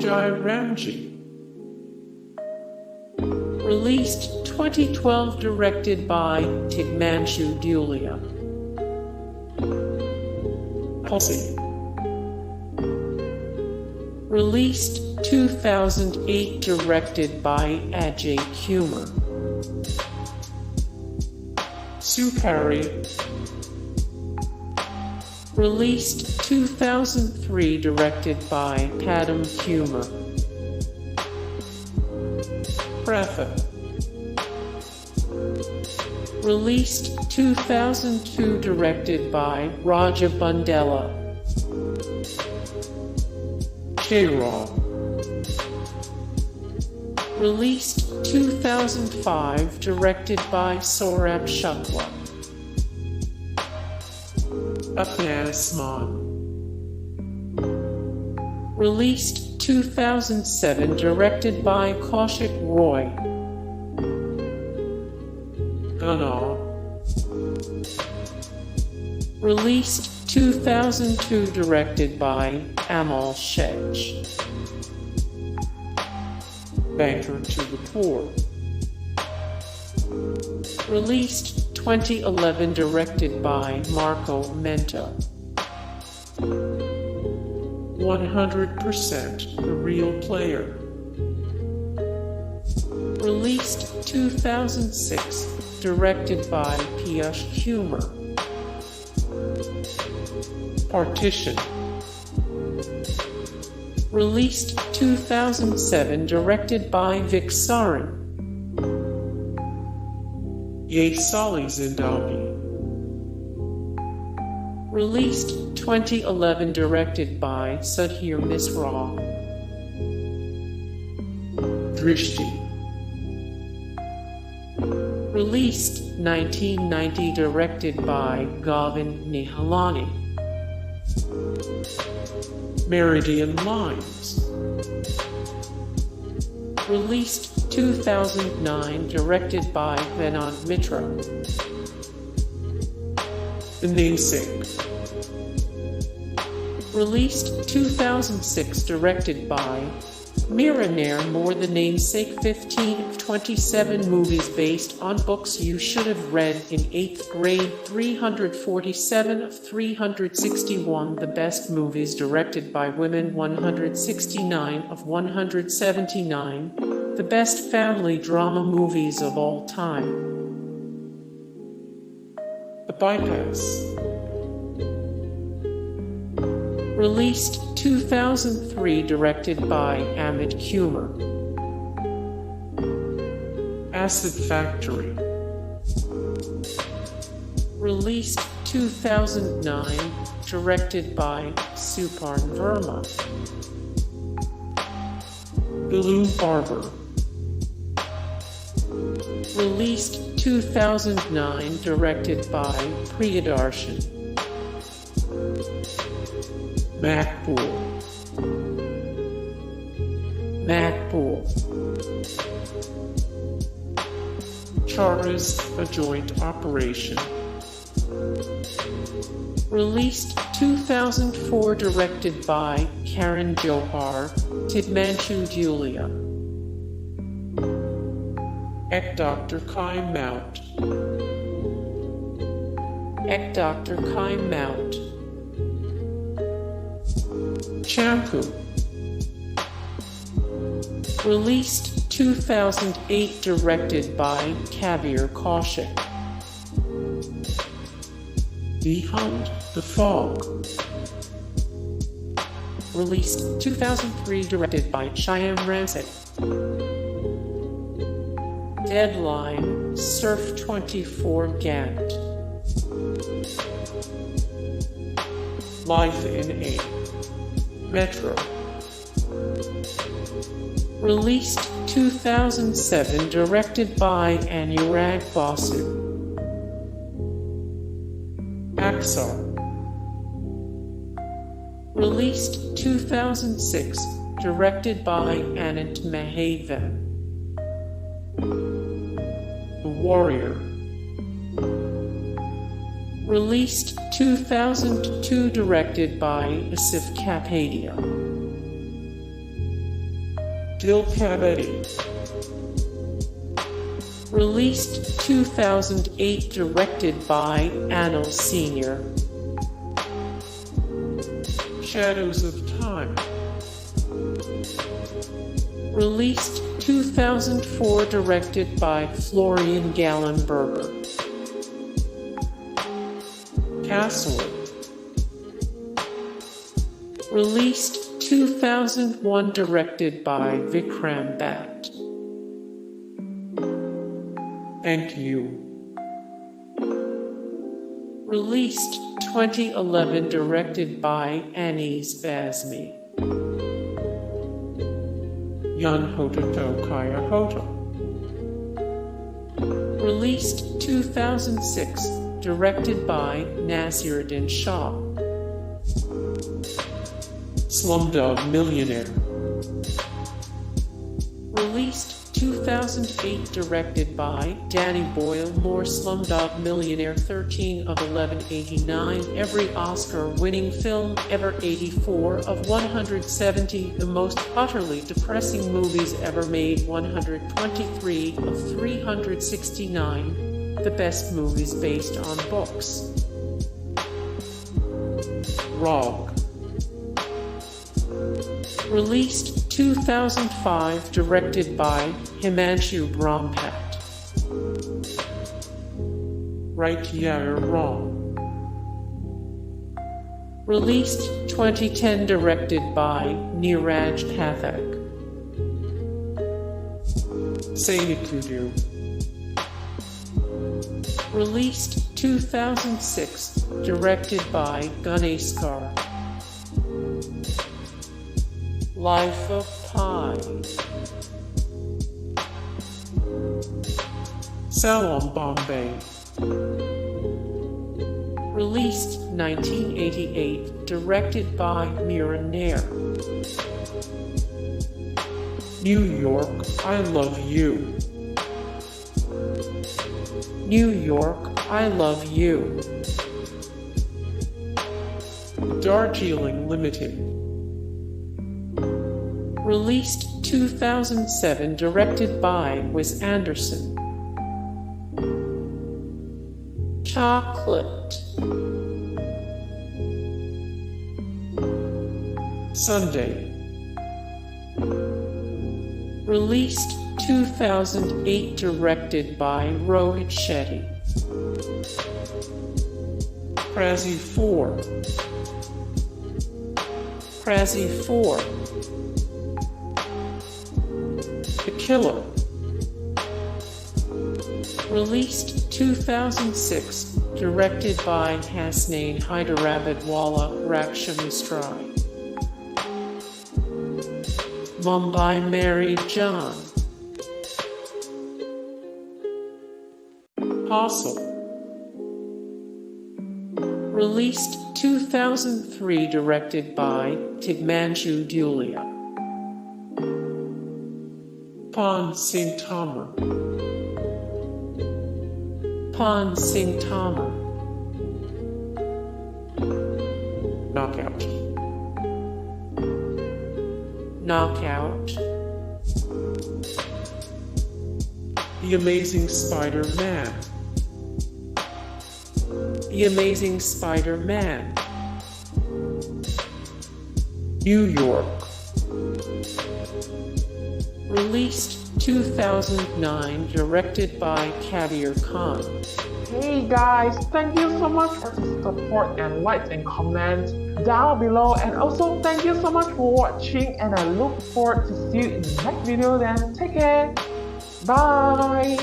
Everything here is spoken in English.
Jai Ramji. Released 2012, directed by Tigmanshu Dhulia. Haasil. Released 2008, directed by Ajay Kumar. Sukari. Released 2003, directed by Padam Kumar. Pratha. Released 2002, directed by Raja Bundela. Chehraa. Released 2005, directed by Saurabh Shukla. Apna Asmaan. Released 2007, directed by Kaushik Roy. Gunaah. Released 2002, directed by Amal Sheikh. Banker to the Poor. Released 2011, directed by Marco Menta. 100% The Real Player. Released 2006, directed by Piyush Kumar. Partition. Released 2007, directed by Vic Sarin. Yeh Saali Zindagi. Released 2011, directed by Sudhir Misra. Drishti. Released 1990, directed by Govind Nihalani. Meridian Lines. Released 2009, directed by Venant Mitra. The Namesake. Released 2006, directed by Millionaire. More The Namesake. 15 of 27 movies based on books you should have read in 8th grade. 347 of 361. The best movies directed by women. 169 of 179. The best family drama movies of all time. The Bypass. Released 2003, directed by Amit Kumar. Acid Factory. Released 2009, directed by Suparn Verma. Billu Barber. Released 2009, directed by Priyadarshan. Maqbool. Charas, A Joint Operation. Released 2004, directed by Karan Johar, Tigmanshu Dhulia. Doctor Ki Maut. Doctor Ki Maut. Chamku. Released 2008, directed by Kabir Kaushik. Dhund, The Fog. Released 2003, directed by Shyam Ramsey. Deadline, Sirf 24 Ghante. Life in A. Metro. Released 2007, directed by Anurag Basu. Aksar. Released 2006, directed by Anant Mahadevan. The Warrior. Released 2002, directed by Asif Kapadia. Dil Kabaddi. Released 2008, directed by Anil Sr. Shadows of Time. Released 2004, directed by Florian Gallenberger. Kasoor. Released 2001, directed by Vikram Bhatt. Thank You. Released 2011, directed by Anis Bazmi. Hota Toh Kya Hota. Released 2006, directed by Naseeruddin Shah. Slumdog Millionaire. Released 2008, directed by Danny Boyle. More Slumdog Millionaire, 13 of 1189, every Oscar-winning film ever, 84 of 170, the most utterly depressing movies ever made, 123 of 369, the best movies based on books. Rogue. Released 2005, directed by Himanshu Brahmpat. Right, Yeah or Wrong. Released 2010, directed by Neeraj Pathak. Say It You Do. Released 2006, directed by Gunaah. Life of Pi. Salaam Bombay. Released 1988, directed by Meridian. New York, I Love You. New York, I Love You. Darjeeling Limited. Released 2007, directed by Wes Anderson. Chocolate. Sunday. Released 2008, directed by Rohit Shetty. Krazzy 4. Krazzy 4. The Killer. Released 2006, directed by Hasnain Hyderabadwala Rakshamisrai. Mumbai Meri, Jaan. Haasil. Released 2003, directed by Tigmanshu Dhulia. Pawan Singh Tamar. Pawan Singh Tamar. Knockout. Knockout. The Amazing Spider-Man. The Amazing Spider-Man. New York. Released 2009, directed by Irrfan Khan. Hey guys, thank you so much for the support and likes and comments down below, and also thank you so much for watching, and I look forward to see you in the next video. Then take care, bye.